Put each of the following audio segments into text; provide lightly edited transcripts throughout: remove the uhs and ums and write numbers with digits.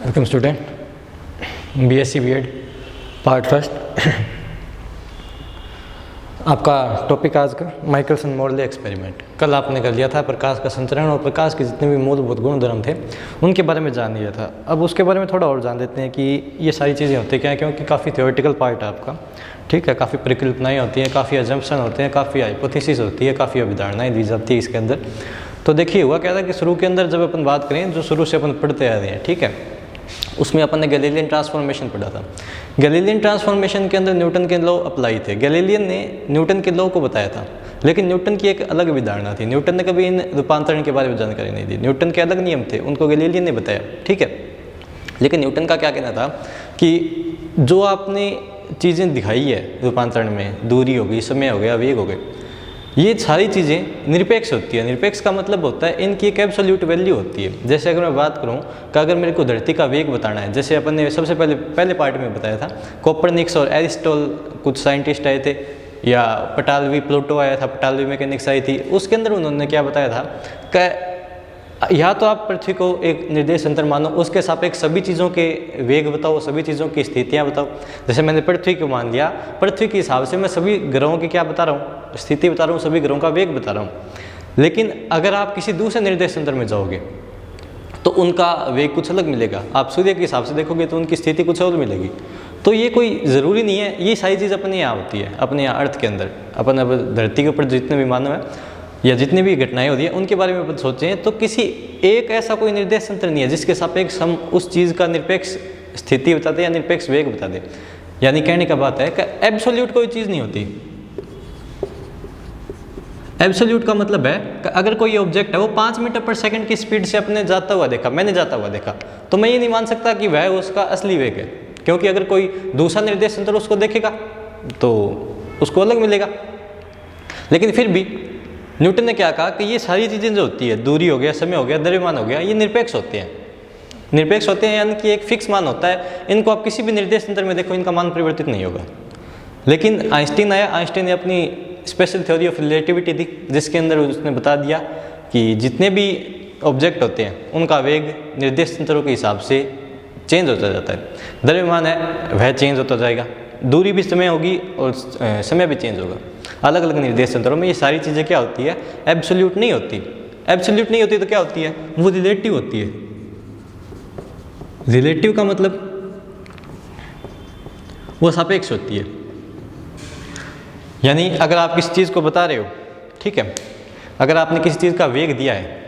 Welcome student, BSc BEd part first. आपका topic आज का माइकलसन मोरले एक्सपेरिमेंट। कल आपने कर लिया था प्रकाश का संचरण और प्रकाश के जितने भी मूलभूत गुणधर्म थे उनके बारे में जान लिया था। अब उसके बारे में थोड़ा और जान लेते हैं कि ये सारी चीज़ें होती क्या हैं, क्योंकि काफ़ी थ्योरेटिकल पार्ट है आपका। ठीक है, काफ़ी परिकल्पनाएँ होती हैं, काफ़ी अजम्पशन होते हैं, काफ़ी हाइपोथेसिस होती है, काफ़ी अवधारणाएँ दी जाती है इसके अंदर। तो देखिए हुआ क्या था कि शुरू के अंदर जब अपन बात करें, जो शुरू से अपन पढ़ते आ रहे हैं, ठीक है, उसमें अपन ने गैलीलियन ट्रांसफॉर्मेशन पढ़ा था। गैलीलियन ट्रांसफॉर्मेशन के अंदर न्यूटन के लॉ अप्लाई थे। गैलीलियन ने न्यूटन के लॉ को बताया था, लेकिन न्यूटन की एक अलग विधारणा थी। न्यूटन ने कभी इन रूपांतरण के बारे में जानकारी नहीं दी। न्यूटन के अलग नियम थे, उनको गैलीलियन ने बताया, ठीक है। लेकिन न्यूटन का क्या कहना था कि जो आपने चीज़ें दिखाई है रूपांतरण में, दूरी हो गई, समय हो गया, वेग हो गए, ये सारी चीज़ें निरपेक्ष होती है। निरपेक्ष का मतलब होता है इनकी एक एब्सोल्यूट वैल्यू होती है। जैसे अगर मैं बात करूं कि अगर मेरे को धरती का वेग बताना है, जैसे अपन ने सबसे पहले पार्ट में बताया था, कोपरनिकस और एरिस्टोटल कुछ साइंटिस्ट आए थे, या पटालवी प्लूटो आया था, पटालवी मैकेनिक्स आई थी। उसके अंदर उन्होंने क्या बताया था कि या तो आप पृथ्वी को एक निर्देश यंत्र मानो, उसके सापेक्ष सभी चीज़ों के वेग बताओ, सभी चीज़ों की स्थितियाँ बताओ। जैसे मैंने पृथ्वी को मान लिया, पृथ्वी के हिसाब से मैं सभी ग्रहों की क्या बता रहा हूँ, स्थिति बता रहा हूँ, सभी ग्रहों का वेग बता रहा हूँ। लेकिन अगर आप किसी दूसरे निर्देश यंत्र में जाओगे तो उनका वेग कुछ अलग मिलेगा। आप सूर्य के हिसाब से देखोगे तो उनकी स्थिति कुछ और मिलेगी। तो ये कोई ज़रूरी नहीं है, ये सारी चीज़ अपने यहाँ होती है, अपने यहाँ अर्थ के अंदर। अपन अब धरती के ऊपर जितने भी मानव है या जितनी भी घटनाएं होती हैं उनके बारे में अपन सोचें तो किसी एक ऐसा कोई निर्देश यंत्र नहीं है जिसके सापेक्ष हम उस चीज़ का निरपेक्ष स्थिति बता दें या निरपेक्ष वेग बता दें। यानी कहने का बात है कि एब्सोल्यूट कोई चीज़ नहीं होती। एब्सोल्यूट का मतलब है कि अगर कोई ऑब्जेक्ट है वो 5 मीटर पर सेकंड की स्पीड से अपने जाता हुआ देखा, मैंने जाता हुआ देखा, तो मैं ये नहीं मान सकता कि वह उसका असली वेग है, क्योंकि अगर कोई दूसरा निर्देश यंत्र उसको देखेगा तो उसको अलग मिलेगा। लेकिन फिर भी न्यूटन ने क्या कहा कि ये सारी चीज़ें जो होती है, दूरी हो गया, समय हो गया, द्रव्यमान हो गया, ये निरपेक्ष होते हैं। निरपेक्ष होते हैं यानी कि एक फिक्स मान होता है, इनको आप किसी भी निर्देश यंत्र में देखो, इनका मान परिवर्तित नहीं होगा। लेकिन आइंस्टीन आया, आइंस्टीन ने अपनी स्पेशल थ्योरी ऑफ रिलेटिविटी दी, जिसके अंदर उसने बता दिया कि जितने भी ऑब्जेक्ट होते हैं उनका वेग निर्देश यंत्रों के हिसाब से चेंज होता जाता है। द्रव्यमान है वह चेंज होता जाएगा, दूरी भी समय होगी और समय भी चेंज होगा। अलग अलग निर्देश यंत्रों में ये सारी चीज़ें क्या होती है, एब्सोल्यूट नहीं होती। एब्सोल्यूट नहीं होती तो क्या होती है, वो रिलेटिव होती है। रिलेटिव का मतलब वो सापेक्ष होती है। यानी अगर आप किसी चीज़ को बता रहे हो, ठीक है, अगर आपने किसी चीज़ का वेग दिया है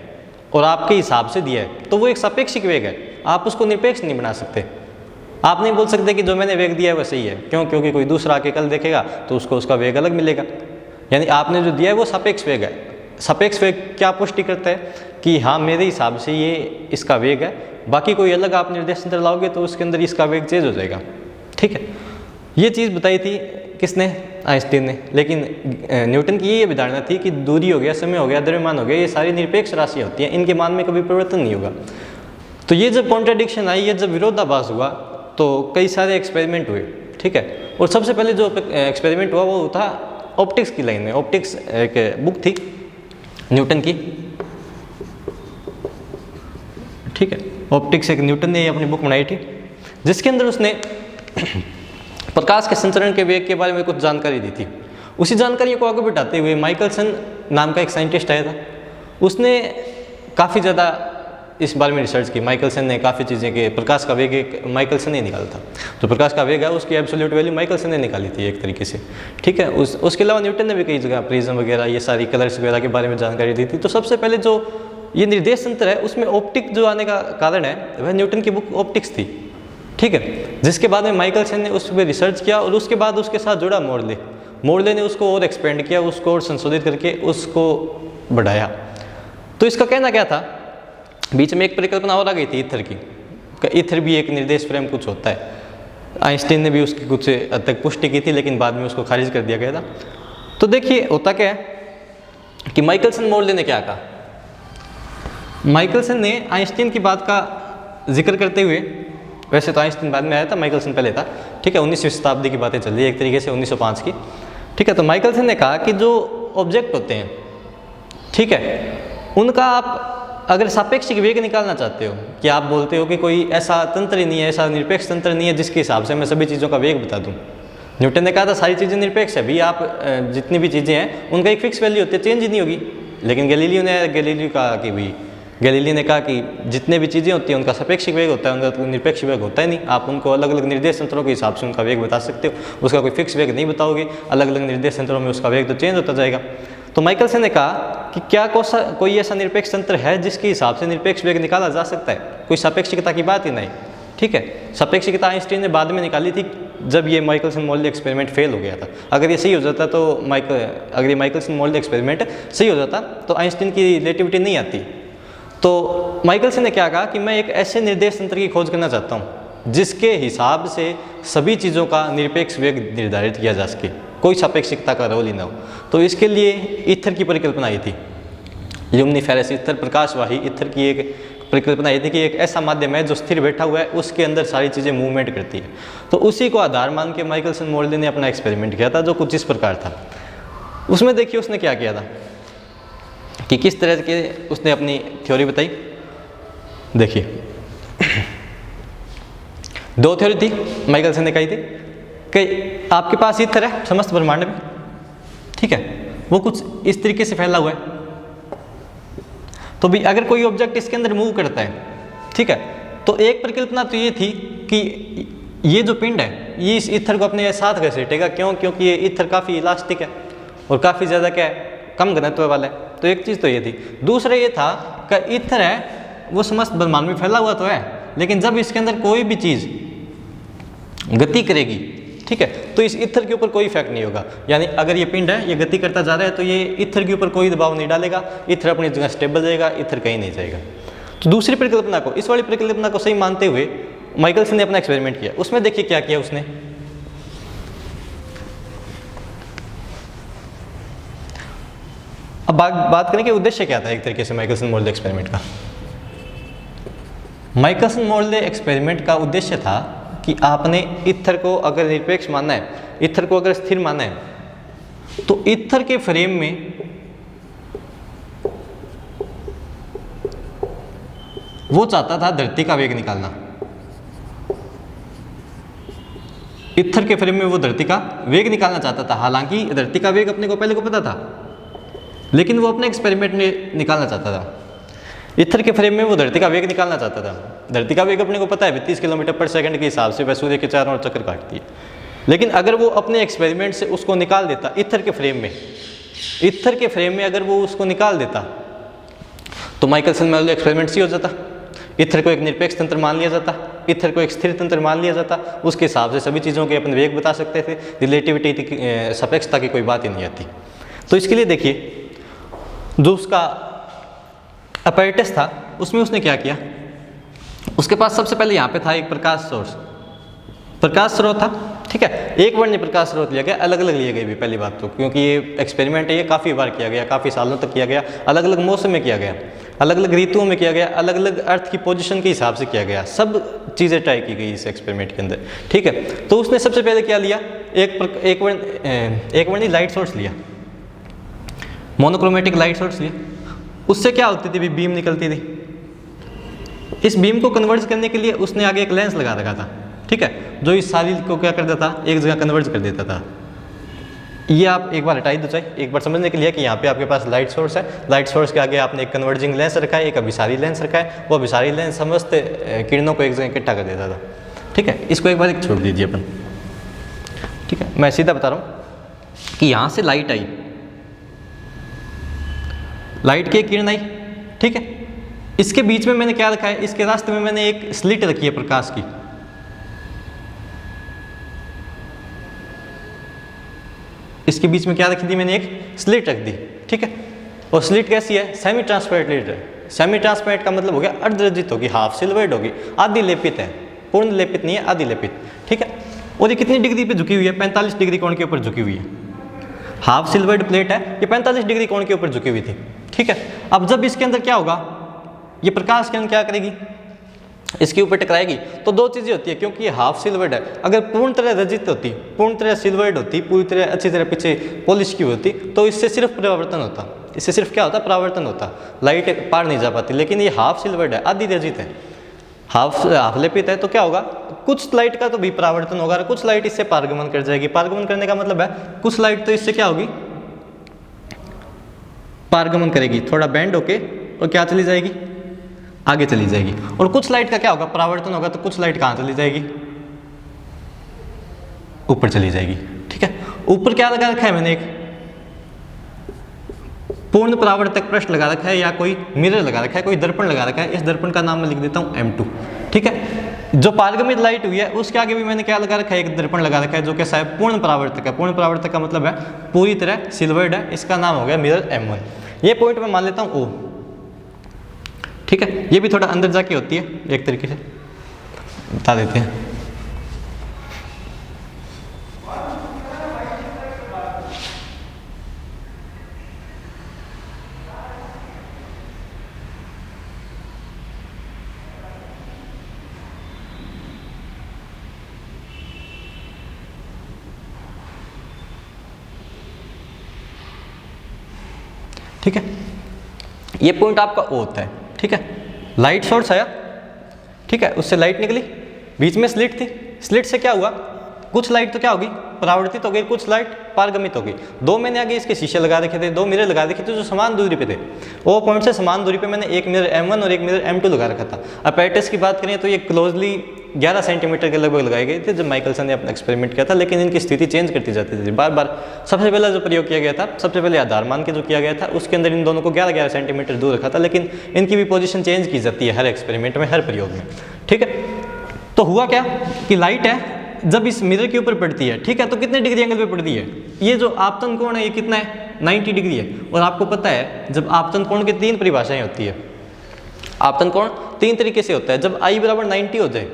और आपके हिसाब से दिया है तो वो एक सापेक्षिक वेग है, आप उसको निरपेक्ष नहीं बना सकते। आप नहीं बोल सकते कि जो मैंने वेग दिया है वो सही है, क्यों? क्योंकि कोई दूसरा आके कल देखेगा तो उसको उसका वेग अलग मिलेगा। यानी आपने जो दिया है वो सापेक्ष वेग है। सापेक्ष वेग क्या पुष्टि करता है कि हाँ मेरे हिसाब से ये इसका वेग है, बाकी कोई अलग आप निर्देश यंत्र लाओगे तो उसके अंदर इसका वेग चेंज हो जाएगा, ठीक है। ये चीज़ बताई थी किसने, आइंस्टीन ने। लेकिन न्यूटन की ये विधारणा थी कि दूरी हो गया, समय हो गया, द्रव्यमान हो गया, ये सारी निरपेक्ष राशियाँ होती हैं, इनके मान में कभी परिवर्तन नहीं होगा। तो ये जब कॉन्ट्राडिक्शन आई, ये जब विरोधाभास हुआ तो कई सारे एक्सपेरिमेंट हुए, ठीक है। और सबसे पहले जो एक्सपेरिमेंट हुआ वो था ऑप्टिक्स की लाइन में। ऑप्टिक्स एक बुक थी न्यूटन की, ठीक है। ऑप्टिक्स एक न्यूटन ने अपनी बुक बनाई थी, जिसके अंदर उसने प्रकाश के संचरण के वेग के बारे में कुछ जानकारी दी थी। उसी जानकारी को आगे बढ़ाते हुए माइकलसन नाम का एक साइंटिस्ट आया था, उसने काफ़ी ज़्यादा इस बारे में रिसर्च की। माइकलसन ने काफ़ी चीज़ें के प्रकाश का वेग एक माइकलसन ने निकाला था, तो प्रकाश का वेग है उसकी एब्सोल्यूट वैल्यू माइकलसन ने निकाली थी एक तरीके से, ठीक है। उसके अलावा न्यूटन ने भी कई जगह प्रिज्म वगैरह ये सारी कलर्स वगैरह के बारे में जानकारी दी थी। तो सबसे पहले जो ये निर्देश यंत्र है उसमें ऑप्टिक जो आने का कारण है वह न्यूटन की बुक ऑप्टिक्स थी, ठीक है। जिसके बाद में माइकलसन ने उस पर रिसर्च किया और उसके बाद उसके साथ जुड़ा मोरले। मोरले ने उसको और एक्सपेंड किया, उसको और संशोधित करके उसको बढ़ाया। तो इसका कहना क्या था, बीच में एक परिकल्पना और आ गई थी ईथर की, ईथर भी एक निर्देश फ्रेम कुछ होता है। आइंस्टीन ने भी उसकी कुछ हद तक पुष्टि की थी, लेकिन बाद में उसको खारिज कर दिया गया था। तो देखिए होता क्या है कि माइकलसन मोरले ने क्या कहा। माइकलसन ने आइंस्टीन की बात का जिक्र करते हुए, वैसे तो आइंस्टीन बाद में आया था, माइकलसन पहले था, ठीक है। 19वीं शताब्दी की बातें चल रही है एक तरीके से, 1905 की, ठीक है। तो माइकलसन ने कहा कि जो ऑब्जेक्ट होते हैं, ठीक है, उनका आप अगर सापेक्षिक वेग निकालना चाहते हो कि आप बोलते हो कि कोई ऐसा तंत्र ही नहीं है, ऐसा निरपेक्ष तंत्र नहीं है जिसके हिसाब से मैं सभी चीज़ों का वेग बता दूं। न्यूटन ने कहा था सारी चीज़ें निरपेक्ष है, भी आप जितनी भी चीज़ें हैं उनका एक फिक्स वैल्यू होती है, चेंज ही नहीं होगी। लेकिन गैलीलियो ने कहा कि भाई गैलीलियो ने कहा कि जितने भी चीज़ें होती हैं उनका सापेक्षिक वेग होता है, उनका निरपेक्ष वेग होता ही नहीं। आप उनको अलग अलग निर्देश तंत्रों के हिसाब से उनका वेग बता सकते हो, उसका कोई फिक्स वेग नहीं बताओगे। अलग अलग निर्देश तंत्रों में उसका वेग तो चेंज होता जाएगा। तो माइकलसन ने कहा कि क्या कोई ऐसा निरपेक्ष तंत्र है जिसके हिसाब से निरपेक्ष वेग निकाला जा सकता है, कोई सापेक्षिकता की बात ही नहीं। ठीक है, सापेक्षिकता आइंस्टीन ने बाद में निकाली थी जब ये माइकलसन मोरले एक्सपेरिमेंट फेल हो गया था। अगर ये सही हो जाता तो अगर ये माइकलसन मोरले एक्सपेरिमेंट सही हो जाता तो आइंस्टीन की रिलेटिविटी नहीं आती। तो माइकलसन ने क्या कहा कि मैं एक ऐसे निर्देश तंत्र की खोज करना चाहता हूँ जिसके हिसाब से सभी चीज़ों का निरपेक्ष वेग निर्धारित किया जा सके, कोई सापेक्षिकता का रोल ही ना हो। तो इसके लिए ईथर की परिकल्पना आई थी, ल्यूमिनिफेरस ईथर, प्रकाशवाही ईथर की एक परिकल्पना आई थी कि एक ऐसा माध्यम है जो स्थिर बैठा हुआ है, उसके अंदर सारी चीज़ें मूवमेंट करती है। तो उसी को आधार मान के माइकलसन मोरले ने अपना एक्सपेरिमेंट किया था जो कुछ इस प्रकार था। उसमें देखिए उसने क्या किया था कि किस तरह के उसने अपनी थ्योरी बताई। देखिए दो थ्योरी थी माइकलसन ने कही थी कि आपके पास ईथर है समस्त ब्रह्मांड में, ठीक है, वो कुछ इस तरीके से फैला हुआ है। तो भी अगर कोई ऑब्जेक्ट इसके अंदर मूव करता है, ठीक है, तो एक परिकल्पना तो ये थी कि ये जो पिंड है ये इस ईथर को अपने साथ घसीटेगा। क्यों? क्योंकि ये ईथर काफ़ी इलास्टिक है और काफ़ी ज़्यादा क्या है, कम घनत्व वाला है। तो एक चीज़ तो ये थी। दूसरा ये था कि ईथर है वो समस्त ब्रह्मांड में फैला हुआ तो है, लेकिन जब इसके अंदर कोई भी चीज़ गति करेगी, ठीक है, तो इस ईथर के ऊपर कोई इफेक्ट नहीं होगा। यानी अगर ये पिंड है ये गति करता जा रहा है तो ये ईथर के ऊपर कोई दबाव नहीं डालेगा, ईथर अपनी जगह स्टेबल रहेगा, ईथर कहीं नहीं जाएगा। तो दूसरी परिकल्पना को, इस वाली परिकल्पना को सही मानते हुए माइकलसन ने अपना एक्सपेरिमेंट किया। उसमें देखिए क्या किया उसने। अब बात करें कि उद्देश्य क्या था एक तरीके से माइकलसन मोरले एक्सपेरिमेंट का। माइकलसन मोरले एक्सपेरिमेंट का उद्देश्य था कि आपने ईथर को अगर निरपेक्ष मानना है, ईथर को अगर स्थिर मानना है, तो ईथर के फ्रेम में वो चाहता था धरती का वेग निकालना। ईथर के फ्रेम में वो धरती का वेग निकालना चाहता था। हालांकि धरती का वेग अपने को पहले को पता था, लेकिन वो अपने एक्सपेरिमेंट में निकालना चाहता था। ईथर के फ्रेम में वो धरती का वेग निकालना चाहता था। धरती का वेग अपने को पता है 32 किलोमीटर पर सेकंड के हिसाब से वह सूर्य के चारों ओर चक्कर काटती है। लेकिन अगर वो अपने एक्सपेरिमेंट से उसको निकाल देता ईथर के फ्रेम में, ईथर के फ्रेम में अगर वो उसको निकाल देता तो माइकलसन मोरले एक्सपेरिमेंट सही हो जाता। ईथर को एक निरपेक्ष तंत्र मान लिया जाता, ईथर को एक स्थिर तंत्र मान लिया जाता, उसके हिसाब से सभी चीज़ों के अपने वेग बता सकते थे, रिलेटिविटी सापेक्षता की कोई बात ही नहीं आती। तो इसके लिए देखिए जो उसका अपैरेटस था उसमें उसने क्या किया, उसके पास सबसे पहले यहाँ पे था एक प्रकाश स्रोत था, ठीक है। एक वर्णीय प्रकाश स्रोत लिया गया, अलग अलग लिए गए भी पहली बात तो, क्योंकि ये एक्सपेरिमेंट है ये काफ़ी बार किया गया, काफ़ी सालों तक किया गया, अलग अलग मौसम में किया गया, अलग अलग ऋतुओं में किया गया, अलग अलग अर्थ की पोजीशन के हिसाब से किया गया, सब चीज़ें ट्राई की गई इस एक्सपेरिमेंट के अंदर, ठीक है। तो उसने सबसे पहले क्या लिया, एक वर्णीय लाइट सोर्स लिया, मोनोक्रोमेटिक लाइट सोर्स लिया। उससे क्या होती थी, भी बीम निकलती थी। इस बीम को कन्वर्ज करने के लिए उसने आगे एक लेंस लगा रखा था, ठीक है, जो इस सारी को क्या कर देता था, एक जगह कन्वर्ज कर देता था। ये आप एक बार हटाई दो चाहे, एक बार समझने के लिए कि यहाँ पे आपके पास लाइट सोर्स है, लाइट सोर्स के आगे आपने एक कन्वर्जिंग लेंस रखा है, एक अभिसारी लेंस रखा है, वो अभिसारी लेंस समस्त किरणों को एक जगह इकट्ठा कर देता था, ठीक है। इसको एक बार छोड़ दीजिए अपन, ठीक है। मैं सीधा बता रहा हूँ कि यहाँ से लाइट आई, लाइट की किरण आई, ठीक है। इसके बीच में मैंने क्या रखा है, इसके रास्ते में मैंने एक स्लिट रखी है प्रकाश की, इसके बीच में क्या रखी थी, मैंने एक स्लिट रख दी, ठीक है। और स्लिट कैसी है, सेमी ट्रांसपेरेंट स्लिट है। सेमी ट्रांसपेरेंट का मतलब हो गया अर्धरजित होगी, हाफ सिल्वर्ड होगी, आधी लेपित है, पूर्ण लेपित नहीं है, आधी लेपित, ठीक है। और ये कितनी डिग्री पे झुकी हुई है, 45 डिग्री कोण के ऊपर झुकी हुई है। हाफ सिल्वर्ड प्लेट है, ये 45 डिग्री कोण के ऊपर झुकी हुई थी, ठीक है। अब जब इसके अंदर क्या होगा, ये प्रकाश किरण क्या करेगी, इसके ऊपर टकराएगी। तो दो चीज़ें होती है, क्योंकि ये हाफ सिल्वर्ड है, अगर पूर्ण तरह रजित होती, पूर्ण तरह सिल्वर्ड होती, पूरी तरह अच्छी तरह पीछे पॉलिश की होती, तो इससे सिर्फ परावर्तन होता, इससे सिर्फ क्या होता है, परावर्तन होता, लाइट पार नहीं जा पाती। लेकिन ये हाफ सिल्वर्ड है, आधी रेजित है, हाफ लेपित है, तो क्या होगा, कुछ लाइट का तो भी परावर्तन होगा और कुछ लाइट इससे पारगमन कर जाएगी। पारगमन करने का मतलब है कुछ लाइट तो इससे क्या होगी, पारगमन करेगी, थोड़ा बैंड होके और क्या चली जाएगी, आगे चली जाएगी। और कुछ लाइट का क्या होगा, परावर्तन होगा, तो कुछ लाइट कहाँ चली जाएगी, ऊपर चली जाएगी। ठीक है, ऊपर क्या लगा रखा है मैंने, एक पूर्ण परावर्तक पृष्ठ लगा रखा है या कोई मिरर लगा रखा है, कोई दर्पण लगा रखा है। इस दर्पण का नाम मैं लिख देता हूं M2। ठीक है, जो पारगमित लाइट हुई है उसके आगे भी मैंने क्या लगा रखा है, एक दर्पण लगा रखा है जो कैसा है, पूर्ण परावर्तक है। पूर्ण परावर्तक का मतलब है पूरी तरह सिल्वर्ड है, इसका नाम हो गया मिरर M1। ये पॉइंट मैं मान लेता हूँ O। ठीक है, ये भी थोड़ा अंदर जाके होती है, एक तरीके से बता देते हैं। ठीक है, ये पॉइंट आपका O होता है। ठीक है, लाइट सोर्स आया, ठीक है, उससे लाइट निकली, बीच में स्लिट थी, स्लिट से क्या हुआ, कुछ लाइट तो क्या होगी, परावर्तित हो गई, कुछ लाइट पारगमित हो गई। दो मैंने आगे इसके शीशे लगा रखे थे, दो मिरर लगा रखे थे जो समान दूरी पे थे। वो पॉइंट से समान दूरी पे मैंने एक मिरर M1 और एक मिरर M2 लगा रखा था। अपैरेटस की बात करें तो ये क्लोजली 11 सेंटीमीटर के लगभग लगाए गए थे जब माइकलसन ने अपना एक्सपेरिमेंट किया था, लेकिन इनकी स्थिति चेंज करती जाती थी बार बार। सबसे पहला जो प्रयोग किया गया था, सबसे पहले आधार मान के जो किया गया था, उसके अंदर इन दोनों को 11-11 सेंटीमीटर दूर रखा था, लेकिन इनकी भी पोजीशन चेंज की जाती है हर एक्सपेरिमेंट में, हर प्रयोग में। ठीक है, तो हुआ क्या कि लाइट है जब इस मिरर के ऊपर पड़ती है, ठीक है, तो कितने डिग्री एंगल पे पड़ती है, ये जो आपतन कोण है ये कितना है, 90 डिग्री है। और आपको पता है जब आपतन कोण की 3 परिभाषाएं होती है, आपतन कोण 3 तरीके से होता है। जब I बराबर 90 हो जाए,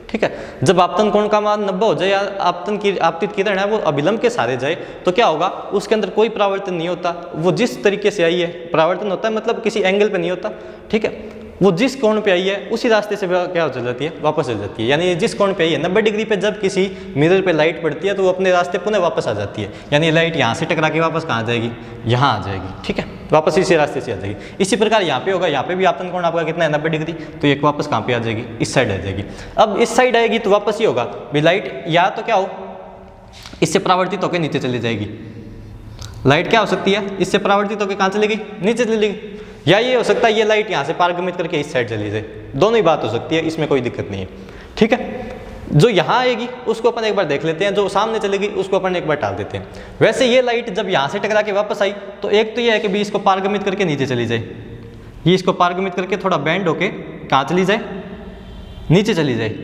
ठीक है, जब आपतन कोण का मान 90 हो जाए या आपतन की आपतित किरण है वो अभिलंब के सहारे जाए, तो क्या होगा, उसके अंदर कोई परावर्तन नहीं होता, वो जिस तरीके से आई है, परावर्तन होता है मतलब किसी एंगल पे नहीं होता। ठीक है, वो जिस कोण पे आई है उसी रास्ते से क्या हो चल जाती है, वापस चल जाती है। यानी जिस कोण पे आई है 90 डिग्री पे जब किसी मिरर पे लाइट पड़ती है तो वो अपने रास्ते पुनः वापस आ जाती है। यानी लाइट यहाँ से टकरा के वापस कहाँ जाएगी, यहाँ आ जाएगी। ठीक है, वापस इसी रास्ते से आ जाएगी। इसी प्रकार यहाँ पे होगा, यहाँ पे भी आपतन कोण आपका कितना है, 90 डिग्री, तो एक वापस कहाँ पे आ जाएगी, इस साइड आ जाएगी। अब इस साइड आएगी तो वापस ही होगा भी लाइट या तो क्या हो, इससे परावर्तित होकर नीचे चली जाएगी। लाइट क्या हो सकती है, इससे परावर्तित होकर कहाँ चलेगी, नीचे चलेगी। या ये हो सकता है ये लाइट यहाँ से पारगमित करके इस साइड चली जाए, दोनों ही बात हो सकती है, इसमें कोई दिक्कत नहीं है। ठीक है, जो यहाँ आएगी उसको अपन एक बार देख लेते हैं, जो सामने चलेगी उसको अपन एक बार टाल देते हैं। वैसे ये लाइट जब यहाँ से टकरा के वापस आई तो एक तो ये है कि भी इसको पारगमित करके नीचे चली जाए, ये इसको पारगमित करके थोड़ा बैंड होके कहाँ चली जाए, नीचे चली जाए।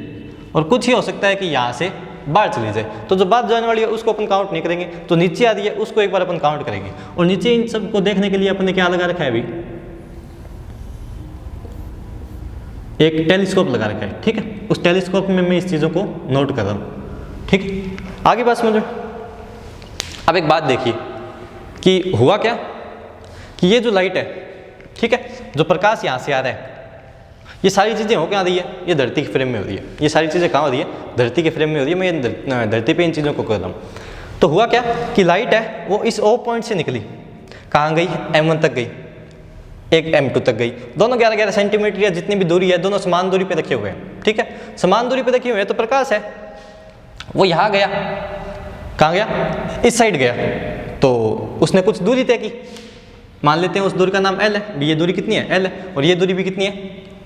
और कुछ ही हो सकता है कि यहाँ से बाहर चली जाए, तो जो बात जाने वाली है उसको अपन काउंट नहीं करेंगे, तो नीचे आ रही है उसको एक बार अपन काउंट करेंगे। और नीचे इन सब को देखने के लिए अपन ने क्या लगा रखा है, अभी एक टेलीस्कोप लगा रखा है। ठीक है, उस टेलीस्कोप में मैं इस चीज़ों को नोट कर रहा हूँ। ठीक है, आगे बात समझो। अब एक बात देखिए कि हुआ क्या कि ये जो लाइट है, ठीक है, जो प्रकाश यहाँ से आ रहा है, ये सारी चीज़ें हो क्या रही है, ये धरती के फ्रेम में हो रही है। ये सारी चीज़ें कहाँ हो रही है, धरती के फ्रेम में हो रही है। मैं धरती पे इन चीज़ों को कर रहा हूँ। तो हुआ क्या कि लाइट है वो इस O पॉइंट से निकली, कहाँ गई, M1 तक गई, एक M2 तक गई। दोनों 11-11 सेंटीमीटर या जितनी भी दूरी है, दोनों समान दूरी पे रखे हुए हैं। ठीक है, समान दूरी पे रखे हुए हैं, तो प्रकाश है वो यहाँ गया, कहाँ गया, इस साइड गया, तो उसने कुछ दूरी तय की। मान लेते हैं उस दूरी का नाम L है, ये दूरी कितनी है, L है, और ये दूरी भी कितनी है,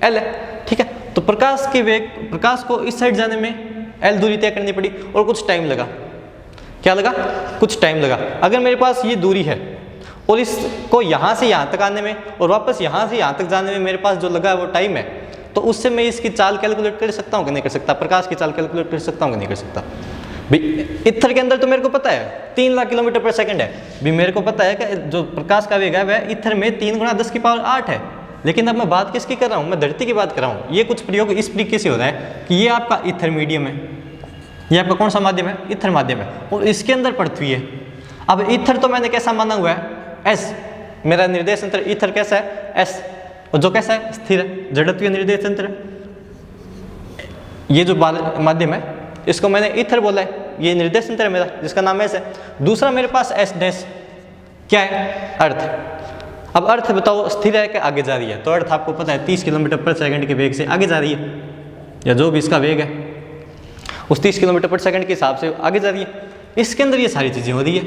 L है। ठीक है, तो प्रकाश के वेग, प्रकाश को इस साइड जाने में L दूरी तय करनी पड़ी और कुछ टाइम लगा। क्या लगा, कुछ टाइम लगा। अगर मेरे पास ये दूरी है और इसको यहाँ से यहाँ तक आने में और वापस यहाँ से यहाँ तक जाने में मेरे पास जो लगा है वो टाइम है, तो उससे मैं इसकी चाल कैलकुलेट कर सकता हूँ कि नहीं कर सकता, प्रकाश की चाल कैलकुलेट कर सकता हूँ कि नहीं कर सकता। भाई इथर के अंदर तो मेरे को पता है 3 लाख किलोमीटर पर सेकंड है, भी मेरे को पता है कि जो प्रकाश का वेग है वह इथर में 3 × 10⁸ है। लेकिन अब मैं बात किसकी कर रहा हूँ, मैं धरती की बात कर रहा हूँ। ये कुछ प्रयोग इस तरीके से हो रहा है कि ये आपका इथर मीडियम है, ये आपका कौन सा माध्यम है, इथर माध्यम है, और इसके अंदर पृथ्वी है। अब इथर तो मैंने कैसा माना हुआ है, S, मेरा निर्देश तंत्र इथर कैसा है, S, और जो कैसा है, स्थिर है, जड़त्वीय निर्देश तंत्र। ये जो माध्यम है इसको मैंने इथर बोला है, ये निर्देश तंत्र है मेरा जिसका नाम S है। दूसरा मेरे पास S डैश क्या है, अर्थ। अब अर्थ बताओ स्थिर है कि आगे जा रही है, तो अर्थ आपको पता है 30 किलोमीटर पर सेकंड के वेग से आगे जा रही है, या जो भी इसका वेग है उस 30 किलोमीटर पर सेकंड के हिसाब से आगे जा रही है। इसके अंदर ये सारी चीज़ें हो रही है।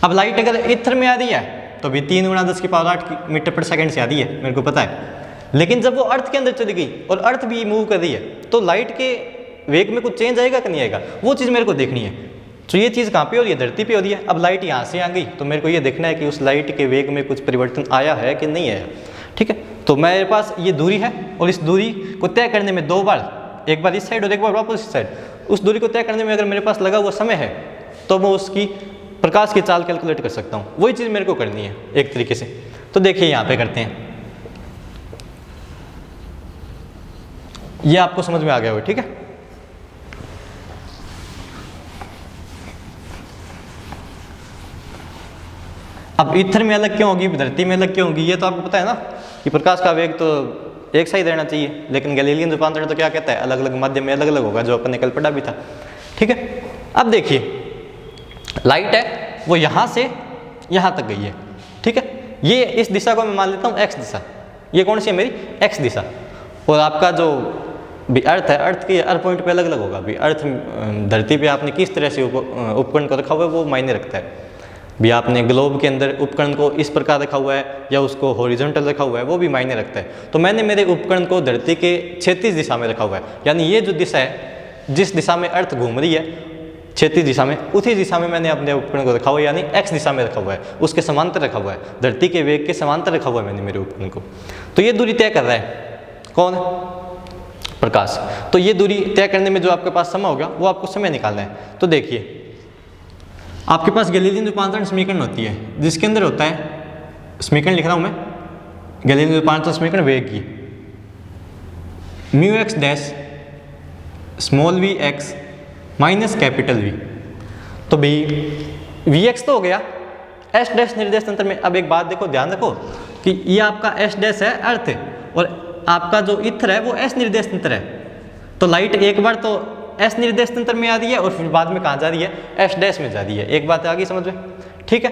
अब लाइट अगर ईथर में आ रही है तो भी 3 × 10⁸ मीटर पर सेकंड से आ रही है, मेरे को पता है। लेकिन जब वो अर्थ के अंदर चली गई और अर्थ भी मूव कर रही है तो लाइट के वेग में कुछ चेंज आएगा कि नहीं आएगा, वो चीज़ मेरे को देखनी है। तो ये चीज़ कहाँ पे हो रही है, धरती पे हो रही है। अब लाइट यहाँ से आ गई तो मेरे को ये देखना है कि उस लाइट के वेग में कुछ परिवर्तन आया है कि नहीं आया, ठीक है। तो मेरे पास ये दूरी है और इस दूरी को तय करने में 2 बार, एक बार इस साइड और एक बार वापस इस साइड, उस दूरी को तय करने में अगर मेरे पास लगा हुआ समय है तो मैं उसकी प्रकाश की चाल कैलकुलेट कर सकता हूँ। वही चीज़ मेरे को करनी है एक तरीके से। तो देखिए यहाँ पे करते हैं, ये आपको समझ में आ गया हो, ठीक है। अब ईथर में अलग क्यों होगी, धरती में अलग क्यों होगी, ये तो आपको पता है ना कि प्रकाश का वेग तो एक सा ही रहना चाहिए। लेकिन गैलीलियन रूपांतरण तो क्या कहता है, अलग अलग माध्यम में अलग अलग होगा, जो अपन ने कल पढ़ा भी था, ठीक है। अब देखिए लाइट है वो यहाँ से यहाँ तक गई है, ठीक है। ये इस दिशा को मैं मान लेता हूँ एक्स दिशा, ये कौन सी है मेरी एक्स दिशा। और आपका जो भी अर्थ है, अर्थ के हर पॉइंट पे अलग अलग होगा। भी अर्थ धरती पे आपने किस तरह से उपकरण को रखा हुआ है वो मायने रखता है। भी आपने ग्लोब के अंदर उपकरण को इस प्रकार रखा हुआ है या उसको हॉरिजॉन्टल रखा हुआ है, वो भी मायने रखता है। तो मैंने मेरे उपकरण को धरती के क्षैतिज दिशा में रखा हुआ है, यानी ये जो दिशा है, जिस दिशा में अर्थ घूम रही है क्षैतिज दिशा में, उसी दिशा में मैंने अपने उपकरण को रखा हुआ है, यानी एक्स दिशा में रखा हुआ है, उसके समांतर रखा हुआ है, धरती के वेग के समांतर रखा हुआ है मैंने मेरे उपकरण को। तो ये दूरी तय कर रहा है कौन, प्रकाश। तो ये दूरी तय करने में जो आपके पास समय होगा वो आपको समय निकालना है। तो देखिए आपके पास गैलीलियन रूपांतरण समीकरण होती है, जिसके अंदर होता है, समीकरण लिख रहा हूं मैं, गैलीलियन रूपांतरण समीकरण वेग की, mu x dash small V x minus capital V. तो भी वी एक्स तो हो गया एस डैश निर्देश तंत्र में। अब एक बात देखो, ध्यान रखो कि ये आपका एस डैश है अर्थ, और आपका जो ईथर है वो एस निर्देश तंत्र है। तो लाइट एक बार तो एस निर्देश तंत्र में आ रही है और फिर बाद में कहाँ जा रही है, एस डैश में जा रही है। एक बात आ गई समझ में, ठीक है।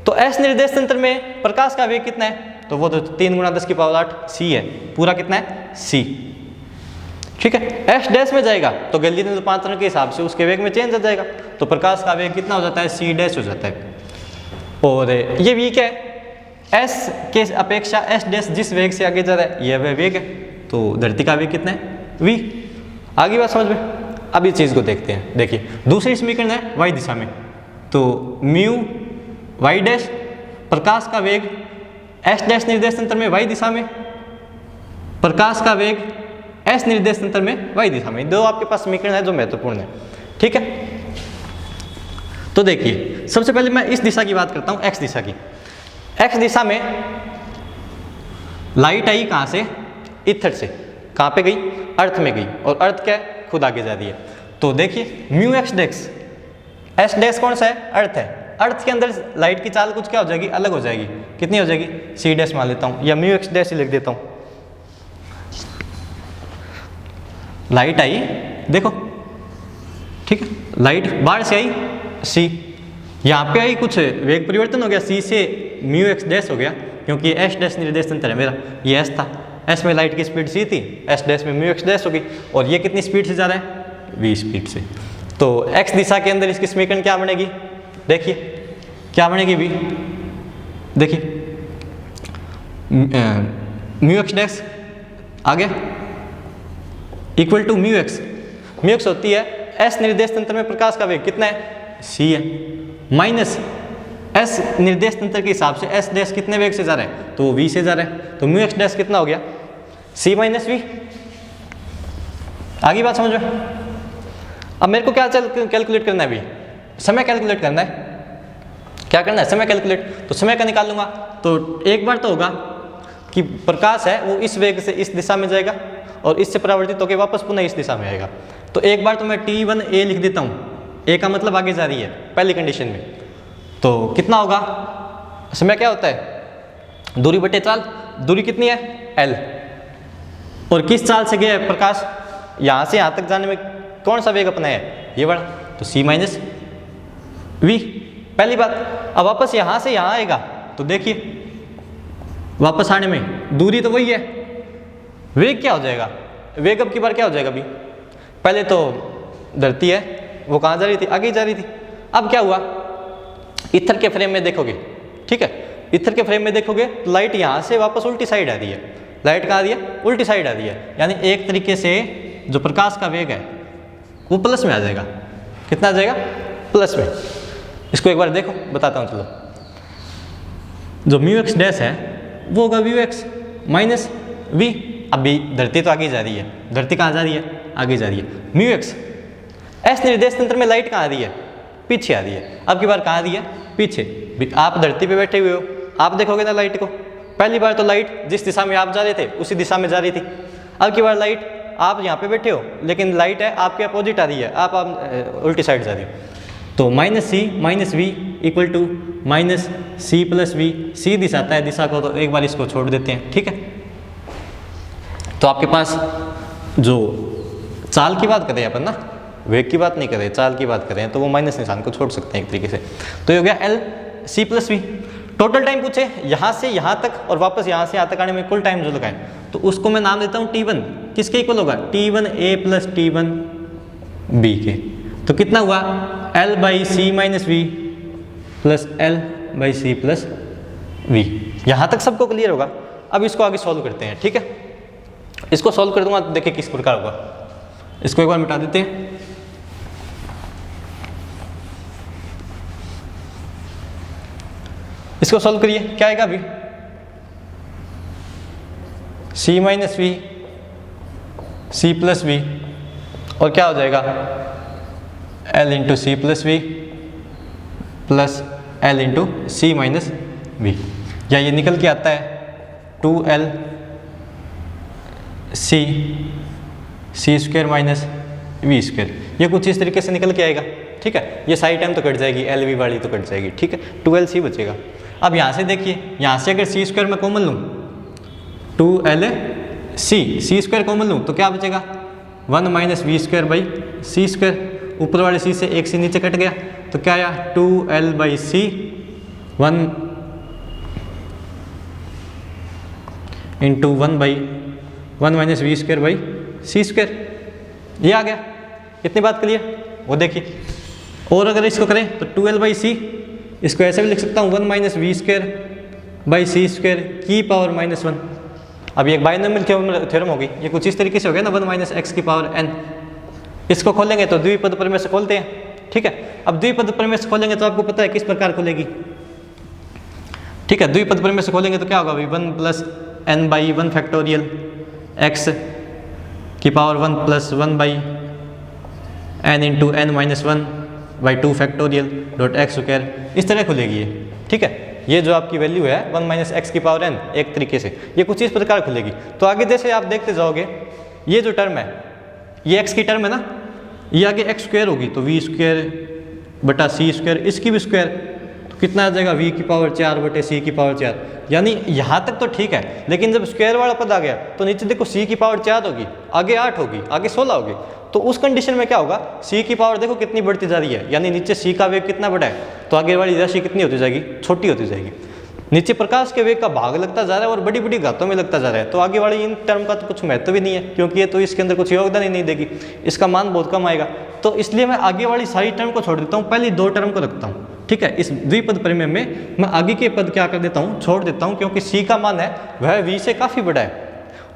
तो एस निर्देश तंत्र में प्रकाश का वेग कितना है, तो वो तो 3 × 10⁸ c है, पूरा कितना है c, ठीक है। एस डैश में जाएगा तो गैलीलियन रूपांतरण के हिसाब से उसके वेग में चेंज आ जाएगा, तो प्रकाश का वेग कितना हो जाता है, c डैश हो जाता है। और ये v क्या है, s के अपेक्षा s डैश जिस वेग से आगे जा रहा है यह वह वेग है, तो धरती का वेग कितना है, v। आगे बात समझ में। अब इस चीज़ को देखते हैं, देखिए दूसरी समीकरण है y दिशा में, तो म्यू y डैश प्रकाश का वेग s डैश निर्देश तंत्र में y दिशा में, प्रकाश का वेग s निर्देश तंत्र में y दिशा में। दो आपके पास समीकरण है जो महत्वपूर्ण है, ठीक है। तो देखिए सबसे पहले मैं इस दिशा की बात करता हूँ, x दिशा की। x दिशा में लाइट आई कहाँ से, ईथर से, कहाँ पे गई, अर्थ में गई, और अर्थ क्या है, खुद आगे जा रही है। तो देखिए mu x dash, S dash कौन सा है, अर्थ है। अर्थ के अंदर लाइट की चाल कुछ क्या हो जाएगी, अलग हो जाएगी। कितनी हो जाएगी, सी डैश मान लेता हूँ, या म्यू एक्स डैश ही लिख देता हूँ। लाइट आई देखो, ठीक है, लाइट बाहर से आई सी, यहाँ पे आई कुछ वेग परिवर्तन हो गया, सी से म्यू एक्स डैश हो गया, क्योंकि एस डैश निर्देश तंत्र है मेरा, ये एस था, एस में लाइट की स्पीड सी थी, एस डैश में म्यू एक्स डैश होगी, और ये कितनी स्पीड से जा रहा है, वी स्पीड से। तो एक्स दिशा के अंदर इसकी समीकरण क्या बनेगी, देखिए क्या बनेगी, वी, देखिए म्यू एक्स डैश आ गया इक्वल टू म्यू एक्स होती है एस निर्देश तंत्र में प्रकाश का वेग कितना है, सी है, माइनस एस निर्देश तंत्र के हिसाब से एस डैश कितने वेग से जा रहा है, तो वो वी से जा रहा है, तो म्यू एक्स डैश कितना हो गया, सी माइनस वी। आगे बात समझो। अब मेरे को क्या कैलकुलेट करना है, अभी समय कैलकुलेट करना है। क्या करना है, समय कैलकुलेट। तो समय का निकाल लूंगा, तो एक बार तो होगा कि प्रकाश है वो इस वेग से इस दिशा में जाएगा और इससे परावर्तित होकर वापस पुनः इस दिशा में आएगा। तो एक बार तो मैं t1a लिख देता हूँ, a का मतलब आगे जा रही है पहली कंडीशन में। तो कितना होगा, समय क्या होता है, दूरी बटे चाल, दूरी कितनी है, l, और किस चाल से गया है प्रकाश, यहाँ से यहाँ तक जाने में कौन सा वेग अपना है, ये वाला, तो c माइनस वी, पहली बात। अब वापस यहाँ से यहाँ आएगा, तो देखिए वापस आने में दूरी तो वही है, वेग क्या हो जाएगा, वेग अब की बार क्या हो जाएगा अभी, पहले तो धरती है वो कहाँ जा रही थी, आगे जा रही थी। अब क्या हुआ, ईथर के फ्रेम में देखोगे, ठीक है, ईथर के फ्रेम में देखोगे तो लाइट यहाँ से वापस उल्टी साइड आ रही है, लाइट कहाँ आ रही है, उल्टी साइड आ रही है, यानी एक तरीके से जो प्रकाश का वेग है वो प्लस में आ जाएगा। कितना आ जाएगा, प्लस में। इसको एक बार देखो, बताता हूँ चलो। जो म्यू एक्स डैश है वो होगा म्यू एक्स माइनस वी। अभी धरती तो आगे जा रही है, धरती कहाँ जा रही है, आगे जा रही है। म्यू एक्स एस निर्देश तंत्र में लाइट कहाँ आ रही है, पीछे आ रही है। अब की बार कहाँ आ रही है, पीछे। आप धरती पे बैठे हुए हो, आप देखोगे ना लाइट को, पहली बार तो लाइट जिस दिशा में आप जा रहे थे उसी दिशा में जा रही थी। अब की बार लाइट आप यहाँ पे बैठे हो लेकिन लाइट है आपके अपोजिट आ रही है, आप उल्टी साइड जा रहे हो। तो minus C minus V equal to minus C plus V. C दिशा आता है, दिशा को तो एक बार इसको छोड़ देते हैं, ठीक है। तो आपके पास जो चाल की बात करें अपन ना, वेग की बात नहीं करें, चाल की बात करें, तो वो माइनस निशान को छोड़ सकते हैं एक तरीके से। तो ये हो गया L C plus V. Total time पूछे यहाँ से यहाँ तक और वापस यहाँ से यहाँ तक आने में कुल टाइम जो लगाए तो उसको मैं नाम देता हूँ T1। किसके इक्वल होगा, T1 A plus T1 B के। तो कितना हुआ, L by C minus V plus L by C plus V. यहाँ तक सबको क्लियर होगा। अब इसको आगे सॉल्व करते हैं, ठीक है। इसको सॉल्व कर दूंगा तो देखिए किस प्रकार होगा। इसको एक बार मिटा देते हैं। इसको सॉल्व करिए, क्या आएगा अभी, C minus V C plus V और क्या हो जाएगा L into C plus V plus L into C minus V. या ये निकल के आता है 2L C square minus V square. ये कुछ इस तरीके से निकल के आएगा, ठीक है। ये सारी टाइम तो कट जाएगी, एल वी वाली तो कट जाएगी, ठीक है। 2L सी बचेगा। अब यहाँ से देखिए, यहाँ से अगर सी स्क्वायर में कॉमन लूँ 2L सी स्क्वायर कॉमन लूँ तो क्या बचेगा 1 minus V square by C square. ऊपर वाले सी से एक सी नीचे कट गया तो क्या आया 2L by C 1 into 1 by 1 minus V square by C square. ये आ गया, इतनी बात क्लियर। वो देखिए, और अगर इसको करें तो 2L बाई सी, इसको ऐसे भी लिख सकता हूँ 1 minus V square by C square की पावर माइनस 1। अब ये एक बाइनोमियल थ्योरम होगी। ये कुछ इस तरीके से हो गया ना, 1 माइनस एक्स की पावर n। इसको खोलेंगे तो द्विपद प्रमेय से खोलते हैं, ठीक है। अब द्विपद प्रमेय से खोलेंगे तो आपको पता है किस प्रकार खुलेगी, ठीक है। द्विपद प्रमेय से खोलेंगे तो क्या होगा भाई 1 plus n by 1 factorial x की power 1 plus 1 by n into n minus 1 by 2 factorial dot x square. इस तरह खुलेगी ये, ठीक है। ये जो आपकी वैल्यू है 1 माइनस एक्स की पावर n, एक तरीके से ये कुछ इस प्रकार खुलेगी। तो आगे जैसे आप देखते जाओगे, ये जो टर्म है ये x की टर्म है ना, ये आगे एक्स स्क्वायर होगी तो वी स्क्वायर बटा सी स्क्वायर, इसकी भी स्क्वायर, तो कितना आ जाएगा v की पावर 4 बटे सी की पावर 4। यानी यहाँ तक तो ठीक है, लेकिन जब स्क्वायर वाला पद आ गया तो नीचे देखो c की पावर 4 होगी, आगे 8 होगी, आगे 16 होगी। तो उस कंडीशन में क्या होगा, c की पावर देखो कितनी बढ़ती जा रही है, यानी नीचे c का वेग कितना बड़ा है तो आगे वाली राशि कितनी होती जाएगी, छोटी होती जाएगी। नीचे प्रकाश के वेग का भाग लगता जा रहा है और बड़ी बड़ी घातों में लगता जा रहा है, तो आगे वाली इन टर्म का तो कुछ महत्व भी नहीं है, क्योंकि ये तो इसके अंदर कुछ योगदान ही नहीं देगी, इसका मान बहुत कम आएगा। तो इसलिए मैं आगे वाली सारी टर्म को छोड़ देता हूँ, पहली 2 टर्म को रखता हूँ, ठीक है। इस द्विपद प्रमेय में मैं आगे के पद क्या कर देता हूँ, छोड़ देता हूँ, क्योंकि c का मान है वह v से काफ़ी बड़ा है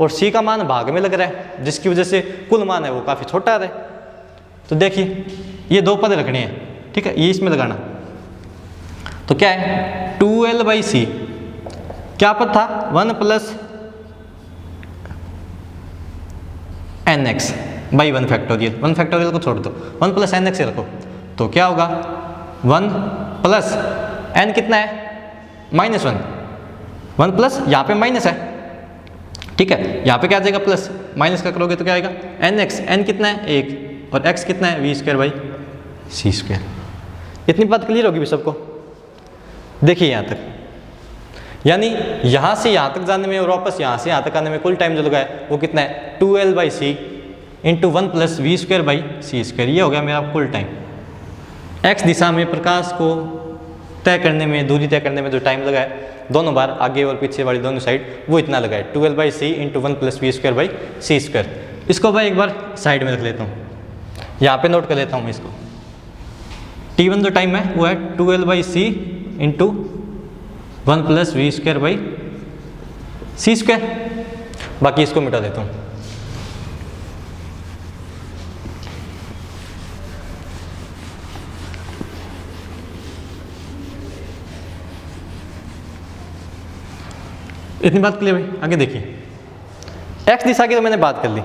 और c का मान भाग में लग रहा है, जिसकी वजह से कुल मान है वो काफ़ी छोटा आ रहा है। तो देखिए ये 2 पद रखने हैं, ठीक है, ये इसमें लगाना। तो क्या है 2L बाई सी, क्या पद था 1 plus N X by 1 factorial. 1 factorial को छोड़ दो, 1 प्लस एन एक्स से रखो तो क्या होगा 1 प्लस n कितना है -1, 1 प्लस यहाँ पे माइनस है, ठीक है। यहाँ पे क्या आ जाएगा प्लस, माइनस का करोगे तो क्या आएगा एन एक्स, एन कितना है 1 और x कितना है V square by C square. इतनी बात क्लियर होगी भी सबको। देखिए यहाँ तक, यानी यहाँ से यहाँ तक जाने में और वापस यहाँ से यहाँ तक आने में कुल टाइम जो लगा है वो कितना है 2L by C into 1 plus V square by C square. ये हो गया मेरा कुल टाइम। x दिशा में प्रकाश को तय करने में, दूरी तय करने में जो टाइम लगा है दोनों बार आगे और पीछे वाली दोनों साइड वो इतना लगा है 12/c इंटू 1 + v²/c²। इसको भाई एक बार साइड में रख लेता हूँ, यहाँ पे नोट कर लेता हूँ मैं इसको। t1 जो टाइम है वो है 12/c इंटू 1 + v²/c²। बाकी इसको मिटा देता हूँ। इतनी बात क्लियर भाई। आगे देखिए, x दिशा की तो मैंने बात कर ली,